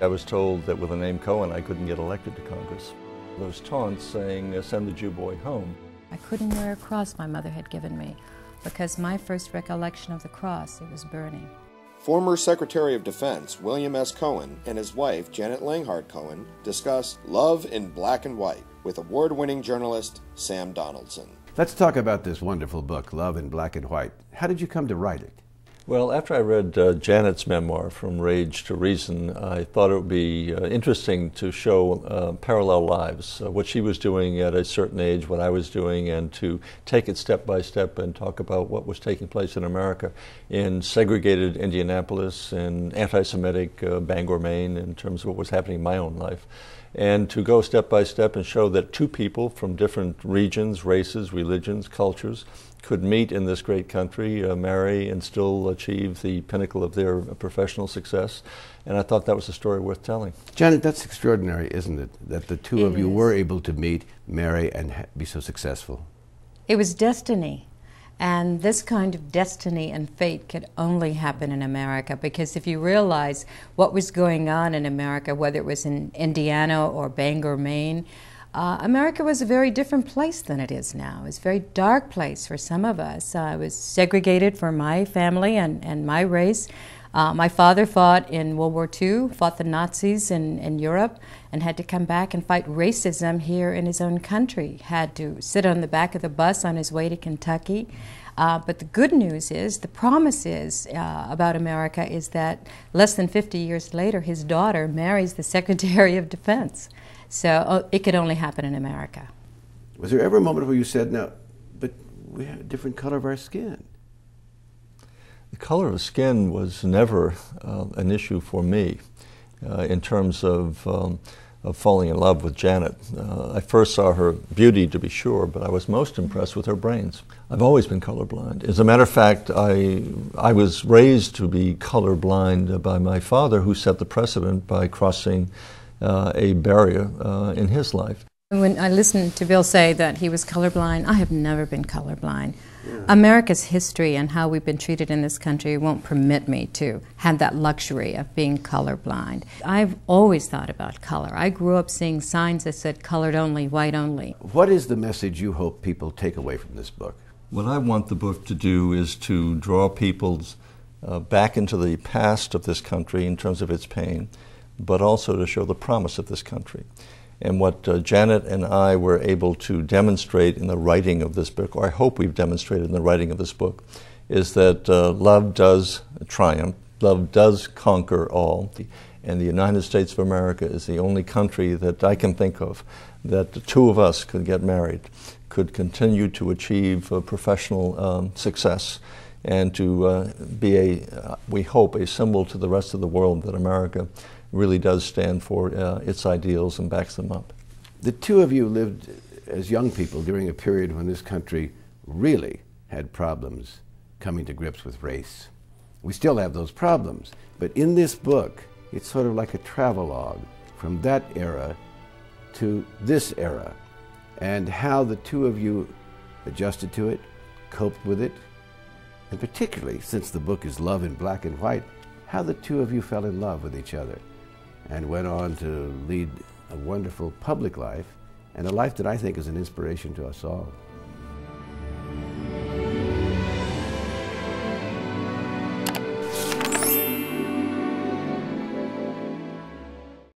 I was told that with the name Cohen I couldn't get elected to Congress. Those taunts saying, send the Jew boy home. I couldn't wear a cross my mother had given me because my first recollection of the cross, it was burning. Former Secretary of Defense William S. Cohen and his wife Janet Langhart Cohen discuss Love in Black and White with award-winning journalist Sam Donaldson. Let's talk about this wonderful book, Love in Black and White. How did you come to write it? Well, after I read Janet's memoir, From Rage to Reason, I thought it would be interesting to show parallel lives, what she was doing at a certain age, what I was doing, and to take it step by step and talk about what was taking place in America in segregated Indianapolis and anti-Semitic Bangor, Maine, in terms of what was happening in my own life. And to go step by step and show that two people from different regions, races, religions, cultures could meet in this great country, marry, and still achieve the pinnacle of their professional success. And I thought that was a story worth telling. Janet, that's extraordinary, isn't it? That the two of you were able to meet, marry, and be so successful. It was destiny. And this kind of destiny and fate could only happen in America, because if you realize what was going on in America, whether it was in Indiana or Bangor, Maine, America was a very different place than it is now. It was a very dark place for some of us. I was segregated for my family and my race. My father fought in World War II, fought the Nazis in Europe, and had to come back and fight racism here in his own country. Had to sit on the back of the bus on his way to Kentucky. But the good news is, the promise is about America is that less than 50 years later, his daughter marries the Secretary of Defense. So it could only happen in America. Was there ever a moment where you said, no, but we have a different color of our skin? The color of skin was never an issue for me in terms of falling in love with Janet. I first saw her beauty, to be sure, but I was most impressed with her brains. I've always been colorblind. As a matter of fact, I was raised to be colorblind by my father, who set the precedent by crossing a barrier in his life. When I listened to Bill say that he was colorblind, I have never been colorblind. Yeah. America's history and how we've been treated in this country won't permit me to have that luxury of being colorblind. I've always thought about color. I grew up seeing signs that said colored only, white only. What is the message you hope people take away from this book? What I want the book to do is to draw people back into the past of this country in terms of its pain, but also to show the promise of this country. And what Janet and I were able to demonstrate in the writing of this book, or I hope we've demonstrated in the writing of this book, is that love does triumph, love does conquer all, and the United States of America is the only country that I can think of that the two of us could get married, could continue to achieve professional success, and to be we hope, a symbol to the rest of the world that America really does stand for its ideals and backs them up. The two of you lived as young people during a period when this country really had problems coming to grips with race. We still have those problems, but in this book, it's sort of like a travelogue from that era to this era, and how the two of you adjusted to it, coped with it, and particularly, since the book is Love in Black and White, how the two of you fell in love with each other and went on to lead a wonderful public life, and a life that I think is an inspiration to us all.